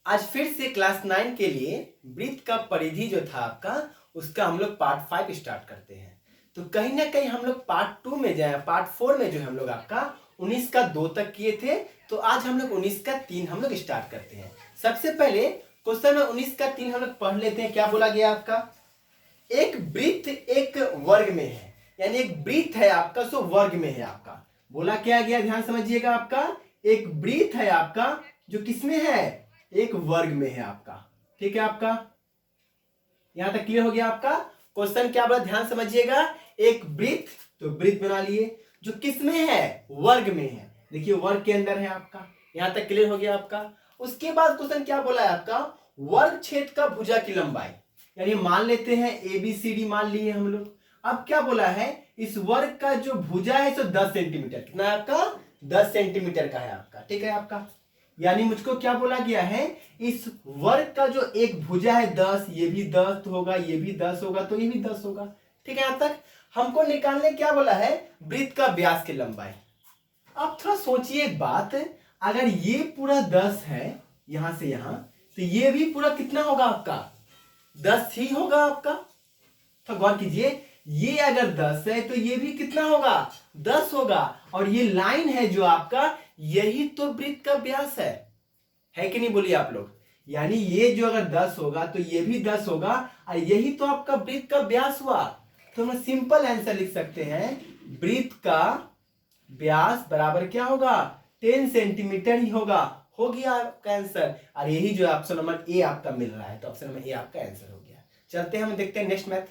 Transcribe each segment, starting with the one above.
आज फिर से क्लास 9 के लिए वृत्त का परिधि जो था आपका उसका हम लोग पार्ट 5 स्टार्ट करते हैं। तो कहीं ना कहीं हम लोग पार्ट 2 में जाए, पार्ट 4 में जो हम लोग आपका 19 का 2 तक किए थे, तो आज हम लोग 19 का 3 हम लोग स्टार्ट करते हैं। सबसे पहले क्वेश्चन में 19 का 3 हम लोग पढ़ लेते हैं। क्या बोला गया आपका? एक वृत्त एक वर्ग में है, यानी एक वृत्त है आपका सो वर्ग में है आपका। बोला क्या गया, ध्यान समझिएगा। आपका एक वृत्त है आपका जो किसमें है, एक वर्ग में है आपका। ठीक है, आपका यहां तक क्लियर हो गया। आपका क्वेश्चन क्या बोला, ध्यान समझिएगा। एक वृत्त, तो वृत्त बना लिए जो किसमें है, वर्ग में है। देखिए वर्ग के अंदर है आपका। यहां तक क्लियर हो गया आपका। उसके बाद क्वेश्चन क्या बोला है आपका, वर्ग छेद का भुजा की लंबाई, यानी मान लेते हैं ABCD मान लिए हम लोग। अब क्या बोला है, इस वर्ग का जो भुजा है सो 10 सेंटीमीटर, कितना है आपका, 10 सेंटीमीटर का है आपका। ठीक है आपका, यानी मुझको क्या बोला गया है, इस वर्ग का जो एक भुजा है 10, ये भी 10 होगा, ये भी 10 होगा, तो ये भी 10 होगा। ठीक है, यहां तक हमको निकालने क्या बोला है, वृत्त का व्यास की लंबाई। अब थोड़ा सोचिए एक बात, अगर ये पूरा 10 है यहां से यहां, तो ये भी पूरा कितना होगा आपका, 10 ही होगा आपका। तो गौर कीजिए, ये अगर 10 है तो ये भी कितना होगा, 10 होगा। और ये लाइन है जो आपका, यही तो वृत्त का व्यास है कि नहीं, बोलिए आप लोग। यानी ये जो अगर 10 होगा तो ये भी 10 होगा, और यही तो आपका वृत्त का व्यास हुआ। तो हम सिंपल आंसर लिख सकते हैं, वृत्त का व्यास बराबर क्या होगा, 10 सेंटीमीटर ही होगा। हो गया आपका आंसर। और यही जो ऑप्शन नंबर ए आपका मिल रहा है, तो ऑप्शन नंबर ए आपका आंसर हो गया। चलते हैं, हम देखते हैं नेक्स्ट मैथ।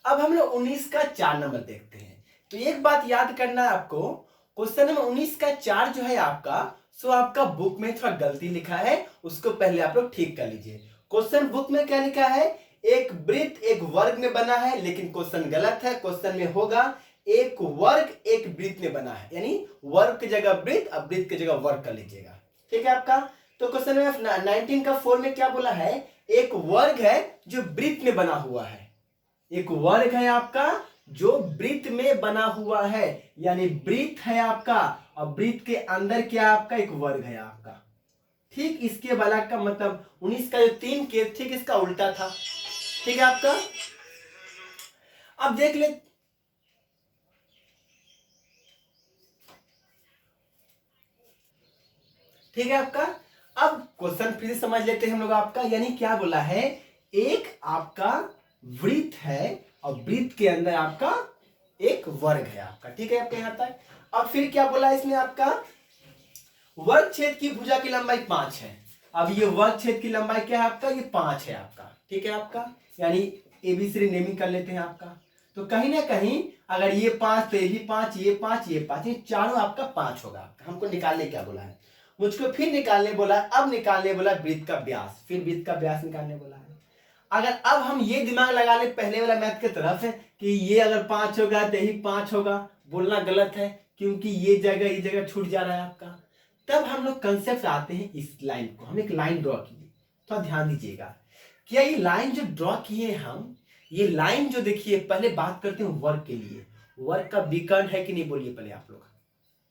अब हम लोग 19 का 4 नंबर देखते हैं। तो एक बात याद करना है आपको, क्वेश्चन नंबर 19 का 4 जो है आपका, सो आपका बुक में थोड़ा गलती लिखा है, उसको पहले आप लोग ठीक कर लीजिए। क्वेश्चन बुक में क्या लिखा है, एक वृत्त एक वर्ग में बना है, लेकिन क्वेश्चन गलत है। क्वेश्चन में होगा एक वर्ग एक वृत्त में बना है, यानी वर्ग की जगह वृत्त, अब वृत्त की जगह वर्ग कर लीजिएगा। ठीक है आपका। तो क्वेश्चन में 19 का 4 में क्या बोला है, एक वर्ग है जो वृत्त में बना हुआ है। एक वर्ग है आपका जो वृत्त में बना हुआ है, यानी वृत्त है आपका, और वृत्त के अंदर क्या आपका, एक वर्ग है आपका। ठीक इसके वाला का मतलब 19 का जो 3 के ठीक इसका उल्टा था। ठीक है आपका। अब देख ले, ठीक है आपका। अब क्वेश्चन फिर से समझ लेते हैं हम लोग आपका, यानी क्या बोला है, एक आपका वृत्त है और वृत्त के अंदर आपका एक वर्ग है आपका। ठीक है आपका, यहां तक। अब फिर क्या बोला है इसमें आपका, वर्ग छेद की भुजा की लंबाई 5 है। अब ये वर्ग छेद की लंबाई क्या है आपका, ये 5 है आपका। ठीक है आपका, यानी ABCD नेमिंग कर लेते हैं आपका। तो कहीं ना कहीं अगर ये 5 तो ये भी 5, ये 5, ये 5, ये चारों आपका 5 होगा आपका। हमको निकालने क्या बोला है, मुझको फिर निकालने बोला, अब निकालने बोला वृत्त का व्यास, फिर वृत्त का व्यास निकालने बोला है। अगर अब हम ये दिमाग लगा ले पहले वाला मैथ की तरफ है कि ये अगर 5 होगा तो यही 5 होगा, बोलना गलत है, क्योंकि ये जगह छूट जा रहा है आपका। तब हम लोग कंसेप्ट आते हैं इस लाइन को, हम एक लाइन ड्रॉ किए, तो ध्यान दीजिएगा। क्या ये लाइन जो ड्रॉ किए हम, ये लाइन जो देखिए, पहले बात करते हैं वर्ग के लिए, वर्ग का विकर्ण है कि नहीं, बोलिए पहले आप लोग।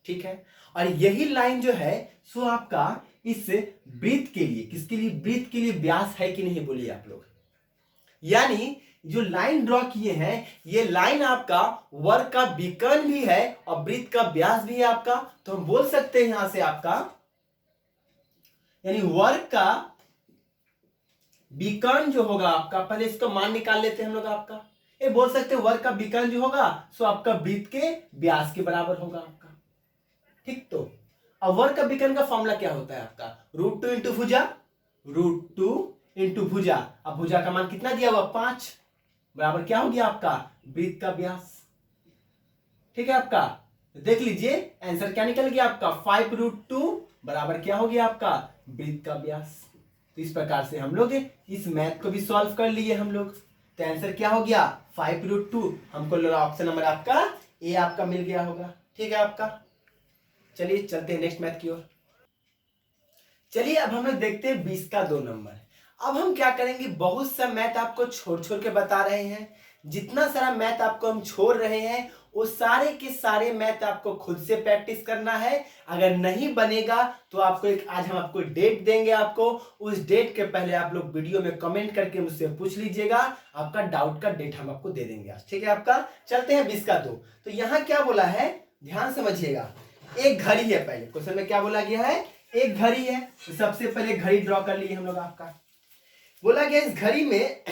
ठीक है, और यही लाइन जो है सो आपका इस वृत्त के लिए, किसके लिए, वृत्त के लिए व्यास है कि नहीं, बोलिए आप लोग। यानी जो लाइन ड्रॉ किए हैं, ये लाइन आपका वर्ग का विकर्ण भी है और वृत्त का व्यास भी है आपका। तो हम बोल सकते हैं यहां से आपका, यानी वर्ग का विकर्ण जो होगा आपका, पहले इसका मान निकाल लेते हैं हम लोग आपका। ये बोल सकते हैं वर्ग का विकर्ण जो होगा सो आपका वृत्त के व्यास के बराबर होगा आपका। ठीक, तो अब वर्ग का विकर्ण का फॉर्मूला क्या होता है आपका, √2 इंटू भुजा, √2 इंटू भुजा। अब भुजा का मान कितना दिया हुआ, 5, बराबर क्या हो गया आपका, वृत्त का व्यास। ठीक है आपका, देख लीजिए आंसर क्या निकल गया आपका, 5√2 बराबर क्या हो गया आपका, वृत्त का व्यास। तो इस प्रकार से हम लोग इस मैथ को भी सॉल्व कर लिए हम लोग। तो आंसर क्या हो गया, 5√2। हमको ऑप्शन नंबर आपका ए आपका मिल गया होगा। ठीक है आपका, चलिए चलते हैं नेक्स्ट मैथ की ओर। चलिए अब हम लोग देखते हैं 20 का 2 नंबर। अब हम क्या करेंगे, बहुत सा मैथ आपको छोड़ छोड़ के बता रहे हैं। जितना सारा मैथ आपको हम छोड़ रहे हैं वो सारे के सारे मैथ आपको खुद से प्रैक्टिस करना है। अगर नहीं बनेगा तो आपको आज हम आपको डेट देंगे, आपको उस डेट के पहले आप लोग वीडियो में कमेंट करके मुझसे पूछ लीजिएगा, आपका डाउट का डेट हम आपको दे देंगे आज, ठीक है आपका। चलते हैं 20 का 2। तो यहाँ क्या बोला है, ध्यान समझिएगा। एक घड़ी है, पहले क्वेश्चन में क्या बोला गया है, एक घड़ी है। तो सबसे पहले घड़ी ड्रॉ कर लिए हम लोग। आपका बोला गया इस घड़ी में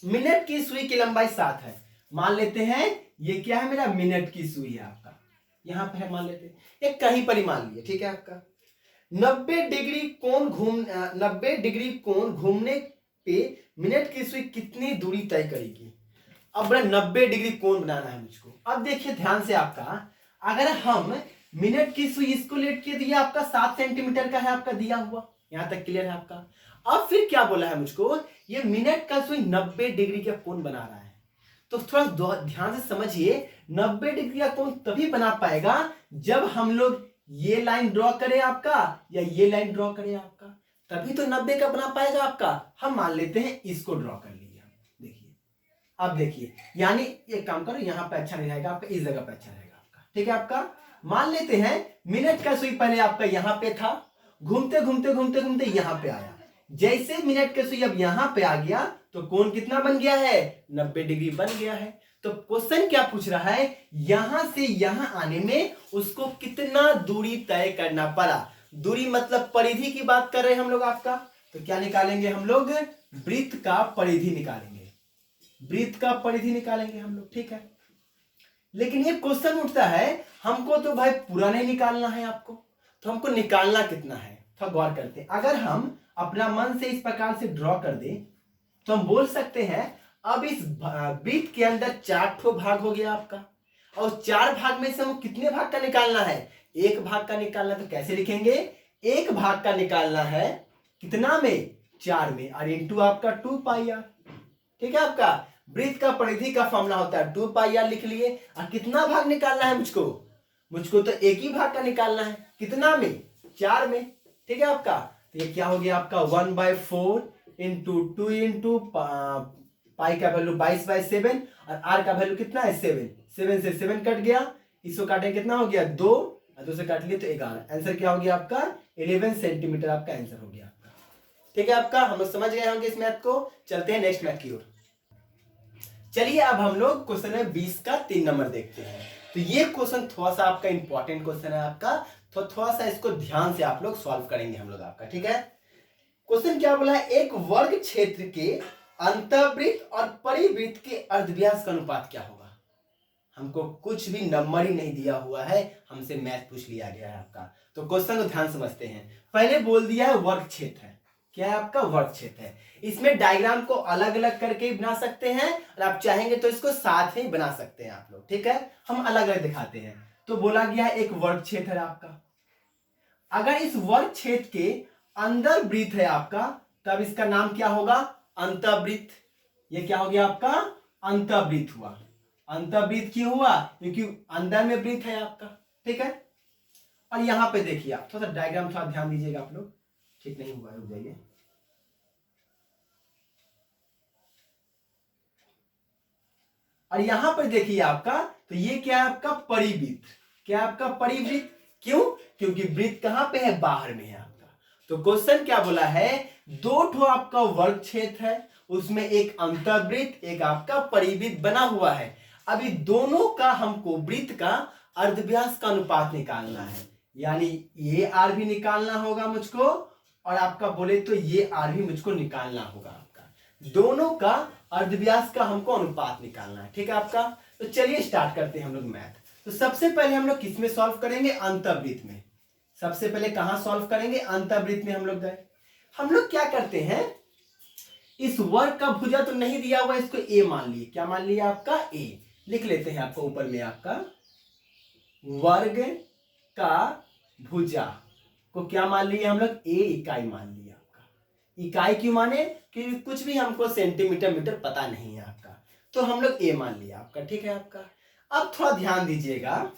मिनट की सुई की लंबाई 7 है। मान लेते हैं ये क्या है, मेरा मिनट की सुई है आपका, यहां पे है, मान लेते हैं ये कहीं पर ही मान लिए, ठीक है आपका। 90 डिग्री कोण घूमने पे मिनट की सुई कितनी दूरी तय करेगी। अब बड़ा 90 डिग्री कोण बनाना है मुझको। अब देखिए ध्यान से आपका, अगर हम मिनट की सुई इसको लेट किए तो ये आपका 7 सेंटीमीटर का है आपका दिया हुआ, यहां तक क्लियर है आपका। अब फिर क्या बोला है मुझको, ये मिनट का सुई 90 डिग्री का कोण बना रहा है। तो थोड़ा ध्यान से समझिए, 90 डिग्री का कोण तभी बना पाएगा जब हम लोग ये लाइन ड्रॉ करें आपका, या ये लाइन ड्रॉ करें आपका, तभी तो 90 का बना पाएगा आपका। हम मान लेते हैं इसको ड्रॉ कर लीजिए। देखिए, अब देखिए, यानी एक काम करो, यहां पे अच्छा नहीं रहेगा आपका, इस जगह पे अच्छा रहेगा आपका, ठीक है आपका। मान लेते हैं मिनट का सुई पहले आपका यहां पे था, घूमते घूमते घूमते घूमते यहां पे आया। जैसे मिनट का सुई अब यहां पे आ गया तो कोण कितना बन गया है, 90 डिग्री बन गया है। तो क्वेश्चन क्या पूछ रहा है, यहां से यहां आने में उसको कितना दूरी तय करना पड़ा। दूरी मतलब परिधि की बात कर रहे हैं हम लोग आपका। तो क्या निकालेंगे हम लोग, वृत्त का परिधि निकालेंगे, वृत्त का परिधि निकालेंगे हम लोग, ठीक है। लेकिन ये क्वेश्चन उठता है, हमको तो भाई पूरा नहीं निकालना है आपको, तो हमको निकालना कितना है, थोड़ा गौर करते हैं। अगर हम अपना मन से इस प्रकार से ड्रॉ कर दे तो हम बोल सकते हैं, अब इस वृत्त के अंदर 4 ठो भाग हो गया आपका, और 4 भाग में से हमको कितने भाग का निकालना है, 1 भाग का निकालना। तो कैसे लिखेंगे, 1 भाग का निकालना है कितना में, 4 में, और इंटू आपका 2 पाई आर, ठीक है आपका। वृत्त का परिधि का फॉर्मूला होता है 2 पाई आर, लिख लिए। और कितना भाग निकालना है मुझको तो 1 ही भाग का निकालना है, कितना में, 4 में, ठीक है आपका। तो ये क्या हो गया आपका, 1/4 इंटू 2 इंटू पाई का वैल्यू 22/7, और आर का वैल्यू कितना है, 7 से 7 कट गया, इसको काटे कितना हो गया, 2, और 2 से काट लिए तो 11। आंसर क्या हो गया आपका, 11 सेंटीमीटर आपका आंसर हो गया आपका, ठीक है आपका। हम लोग समझ गए होंगे इस मैथ को। चलते हैं नेक्स्ट मैथ की ओर। चलिए अब हम लोग क्वेश्चन है 20 का 3 नंबर देखते हैं। तो ये क्वेश्चन थोड़ा सा आपका इंपॉर्टेंट क्वेश्चन है आपका, तो थोड़ा सा इसको ध्यान से आप लोग सॉल्व करेंगे हम लोग आपका, ठीक है। क्वेश्चन क्या बोला है, एक वर्ग क्षेत्र के अंतःवृत्त और परिवृत्त के अर्धव्यास का अनुपात क्या होगा। हमको कुछ भी नंबर ही नहीं दिया हुआ है, हमसे मैथ पूछ लिया गया है आपका। तो क्वेश्चन को ध्यान समझते हैं। पहले बोल दिया है वर्ग क्षेत्र है, क्या है आपका, वर्ग क्षेत्र है। इसमें डायग्राम को अलग अलग करके बना सकते हैं, और आप चाहेंगे तो इसको साथ में बना सकते हैं आप लोग, ठीक है। हम अलग अलग दिखाते हैं। तो बोला गया है एक वर्ग क्षेत्र है आपका, अगर इस वर्ग क्षेत्र के अंदर वृत्त है आपका, तब इसका नाम क्या होगा, अंतःवृत्त। ये क्या हो गया आपका, अंतःवृत्त हुआ। अंतःवृत्त क्यों हुआ, क्योंकि अंदर में वृत्त है आपका, ठीक है। और यहां पे देखिए आप थोड़ा सा डायग्राम थोड़ा ध्यान दीजिएगा आप लोग, ठीक नहीं हुआ, रुक जाइए। और यहां पर देखिए आपका, तो ये क्या है आपका, परिवृत्त। क्या है आपका, परिवृत्त। क्यों, क्योंकि वृत्त कहां पे है, बाहर में है आपका। तो क्वेश्चन क्या बोला है, 2 ठो आपका वर्ग क्षेत्र है, उसमें एक अंतःवृत्त एक आपका परिवृत्त बना हुआ है। अभी दोनों का हमको वृत्त का अर्धव्यास का अनुपात निकालना है, यानी ये आर भी निकालना होगा मुझको, और आपका बोले तो ये आर भी मुझको निकालना होगा आपका। दोनों का अर्धव्यास का हमको अनुपात निकालना है, ठीक है आपका। तो चलिए स्टार्ट करते हैं हम लोग मैथ। तो सबसे पहले हम लोग किस में सॉल्व करेंगे, अंतःवृत्त में। सबसे पहले कहां सॉल्व करेंगे, अंतःवृत्त में हम लोग गए। हम लोग क्या करते हैं, इस वर्ग का भुजा तो नहीं दिया हुआ, इसको ए मान लिए। क्या मान लिया आपका, ए। लिख लेते हैं आपको ऊपर में, आपका वर्ग का भुजा को क्या मान लिया हम लोग, ए इकाई मान लिया आपका। इकाई क्यों माने, क्योंकि कुछ भी हमको सेंटीमीटर मीटर पता नहीं है आपका, तो हम लोग ए मान लिया आपका, ठीक है आपका। अब थोड़ा ध्यान दीजिएगा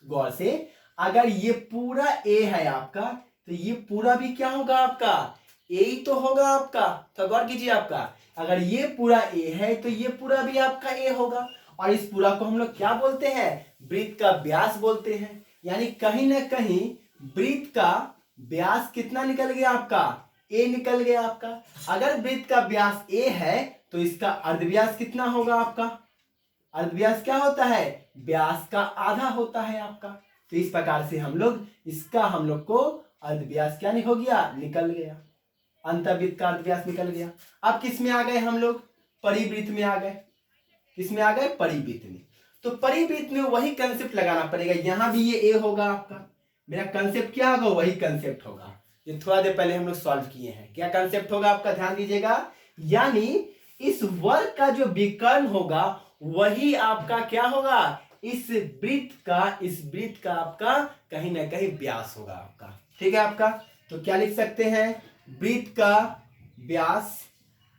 गौर से, अगर ये पूरा ए है आपका, तो ये पूरा भी क्या होगा आपका, ए ही तो होगा आपका। तो गौर कीजिए आपका, अगर ये पूरा ए है तो ये पूरा भी आपका ए होगा, और इस पूरा को हम लोग क्या बोलते हैं, वृत्त का व्यास बोलते हैं। यानी कहीं ना कहीं वृत्त का व्यास कितना निकल गया आपका, ए निकल गया आपका। अगर वृत्त का व्यास ए है तो इसका अर्धव्यास कितना होगा आपका, अर्धव्यास क्या होता है, व्यास का आधा होता है आपका। तो इस प्रकार से हम लोग इसका हम लोग को अर्धव्यास क्या नहीं हो गया, निकल गया, अंतर्वृत्त का अर्धव्यास निकल गया। अब किस में आ गए हम लोग, परिवृत्त में आ गए। किस में आ गए, परिवृत्त में। तो परिवृत्त में वही कंसेप्ट लगाना पड़ेगा, यहां भी ये ए होगा आपका, मेरा कंसेप्ट क्या होगा, वही कंसेप्ट होगा जो थोड़ा देर पहले हम लोग सॉल्व किए हैं। क्या कंसेप्ट होगा आपका, ध्यान दीजिएगा। यानी इस वर्ग का जो विकर्ण होगा वही आपका क्या होगा, इस वृत्त का आपका कहीं ना कहीं व्यास होगा आपका। ठीक है आपका। तो क्या लिख सकते हैं, वृत्त का व्यास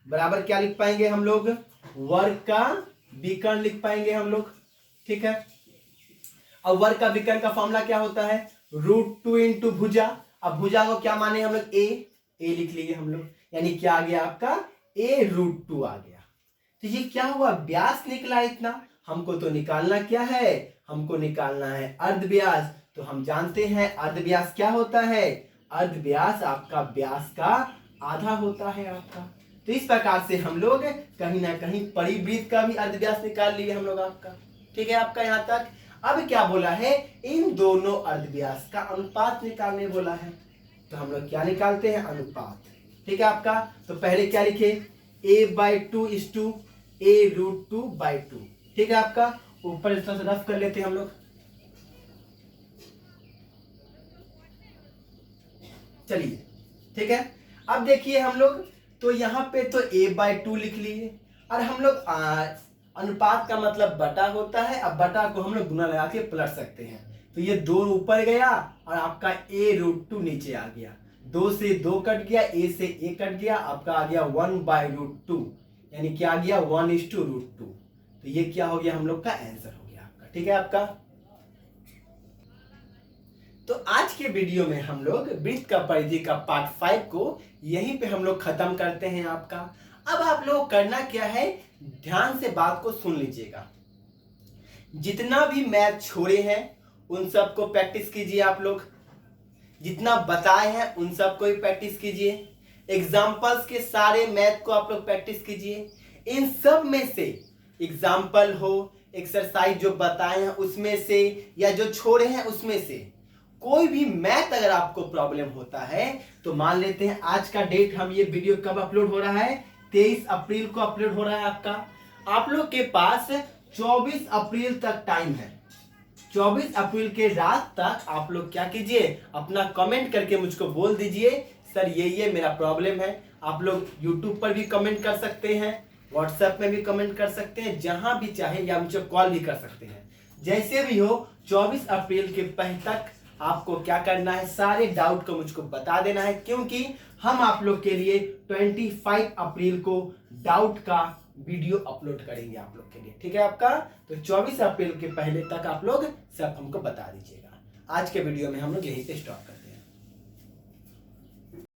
बराबर क्या लिख पाएंगे हम लोग, वर्ग का विकर्ण लिख पाएंगे हम लोग। ठीक है। अब वर्ग का विकर्ण का फॉर्मूला क्या होता है, √2 इंटू भुजा। अब भुजा को क्या माने हम लोग, ए लिख लिए हम लोग, यानी क्या आ गया आपका, a√2 आ गया। तो ये क्या हुआ, व्यास निकला इतना। हमको तो निकालना क्या है, हमको निकालना है अर्धव्यास। तो हम जानते हैं अर्धव्यास क्या होता है, अर्धव्यास आपका व्यास का आधा होता है आपका। तो इस प्रकार से हम लोग कहीं ना कहीं परिवृत्त का भी अर्धव्यास निकाल लिए हम लोग आपका। ठीक है आपका यहाँ तक। अब क्या बोला है, इन दोनों अर्धव्यास का अनुपात निकालने बोला है। तो हम लोग क्या निकालते हैं, अनुपात। ठीक है आपका। तो पहले क्या लिखे, a/2 is to a√2/2। ठीक है आपका। ऊपर इस तरह से रफ कर लेते हैं हम लोग। चलिए ठीक है। अब देखिए हम लोग, तो यहाँ पे तो a/2 लिख लिए, और हम लोग अनुपात का मतलब बटा होता है। अब बटा को हम लोग गुना लगा के पलट सकते हैं। तो ये 2 ऊपर गया और आपका a√2 नीचे आ गया, 2 से 2 कट गया, a से a कट गया, आपका आ गया 1/√2, यानी क्या आ गया, 1:√2। तो ये क्या हो गया, हम लोग का आंसर हो गया आपका। ठीक है आपका। तो आज के वीडियो में हम लोग वृत्त का परिधि का पार्ट 5 को यहीं पे हम लोग खत्म करते हैं आपका। अब आप लोग करना क्या है, ध्यान से बात को सुन लीजिएगा। जितना भी मैथ छोड़े हैं उन सबको प्रैक्टिस कीजिए आप लोग, जितना बताए हैं उन सबको भी प्रैक्टिस कीजिए, एग्जाम्पल्स के सारे मैथ को आप लोग प्रैक्टिस कीजिए। इन सब में से एग्जाम्पल हो, एक्सरसाइज जो बताए हैं उसमें से, या जो छोड़े हैं उसमें से कोई भी मैथ अगर आपको प्रॉब्लम होता है तो मान लेते हैं आज का डेट, हम ये वीडियो कब अपलोड हो रहा है, 23 अप्रैल को अपलोड हो रहा है आपका। आप लोग के पास 24 अप्रैल तक टाइम है। 24 अप्रैल के रात तक आप लोग क्या कीजिए, अपना कमेंट करके मुझको बोल दीजिए सर ये मेरा प्रॉब्लम है। आप लोग यूट्यूब पर भी कमेंट कर सकते हैं, व्हाट्सएप में भी कमेंट कर सकते हैं, जहां भी चाहे, या मुझे कॉल भी कर सकते हैं। जैसे भी हो 24 अप्रैल के पहले तक आपको क्या करना है, सारे डाउट को मुझको बता देना है, क्योंकि हम आप लोग के लिए 25 अप्रैल को डाउट का वीडियो अपलोड करेंगे आप लोग के लिए। ठीक है आपका। तो 24 अप्रैल के पहले तक आप लोग सब हमको बता दीजिएगा। आज के वीडियो में हम लोग यहीं पे स्टॉप करेंगे।